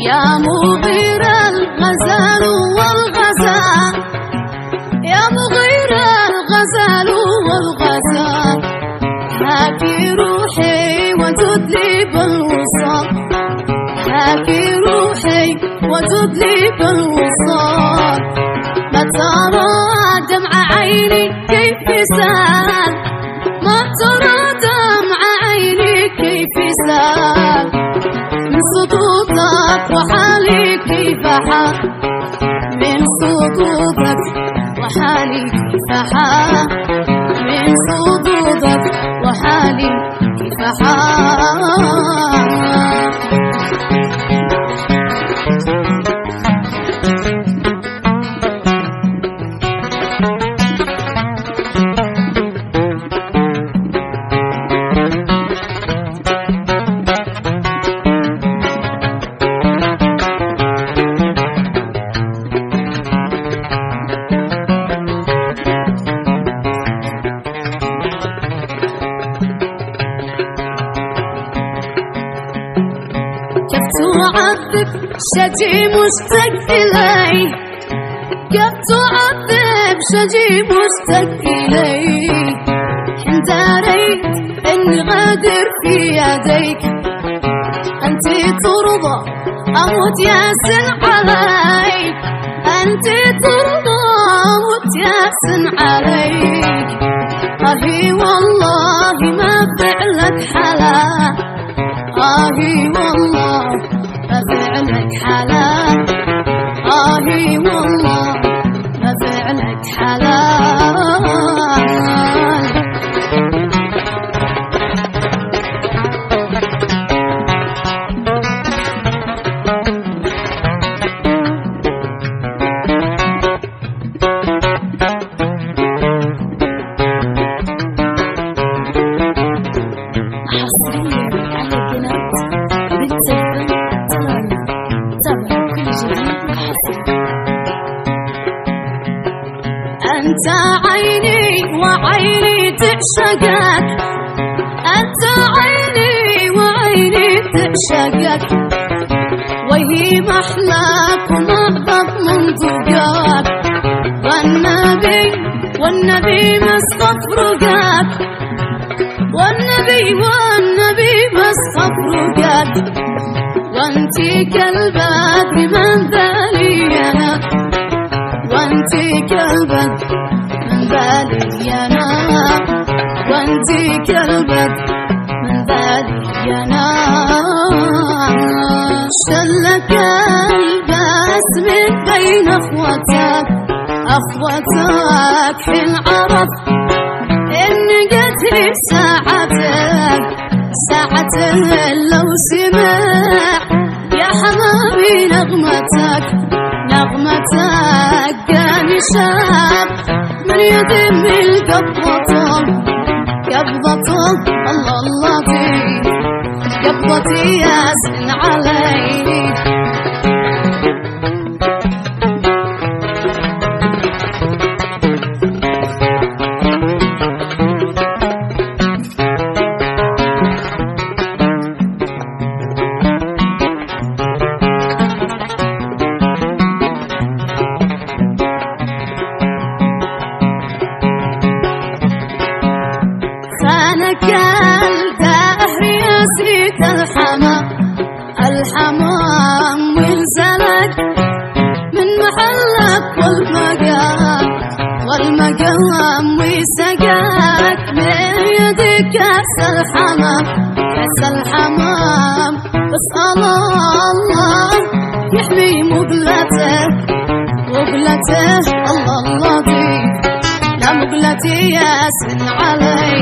يا مغير الغزال والغزال، يا مغير الغزال والغزال، هاكي روحي وجد لي بالوصال، هاكي روحي وجد لي بالوصال. ما ترى دمع عيني كيف سال، ما ترى دمع عيني كيف سال، من صدودك وحالي كيف حال، من صدودك وحالي كيف حال، من صدودك وحالي كيف حال. كيف تعذب شجي مشتاق إلي، كيف تعذب شجي مشتاق إلي، حين دريت إني غادر في يديك، أنت ترضى أموت ياسن عليك، أنت ترضى أموت ياسن عليك. أهي والله ما فعلك حلال، آهي والله ما فعلك حلال، آهي والله ما فعلك حلال. أنت عيني وعيني تعشقك، أنت عيني وعيني تعشقك، وهي محلاك ومعبط من ذوقك، والنبي مسقط رقاك، والنبي مسقط رقاك. وانتي كالبدر من ذالي أنا، وانتي كالبدر من ذالي أنا، وانتي كالبدر من ذالي أنا. شلك الباس من بين أخواتك، أخواتك حين عرف إن قتلي ساعتك، ساعتك لو سمع يا حمامي نغمتك، نغمتك كان شاب من يدم القبضة، قبضة الله اللطيف، قبضتي ياسن علي. خانك الدهر يا سيد الحمام، الحمام وانزلك من محلك والمقام، والمقام وسقاك من يدك كاس الحمام، كاس الحمام. اسأل الله يحمي مقلته، مقلته الله اللطيف، لا مقلتي ياسن علي.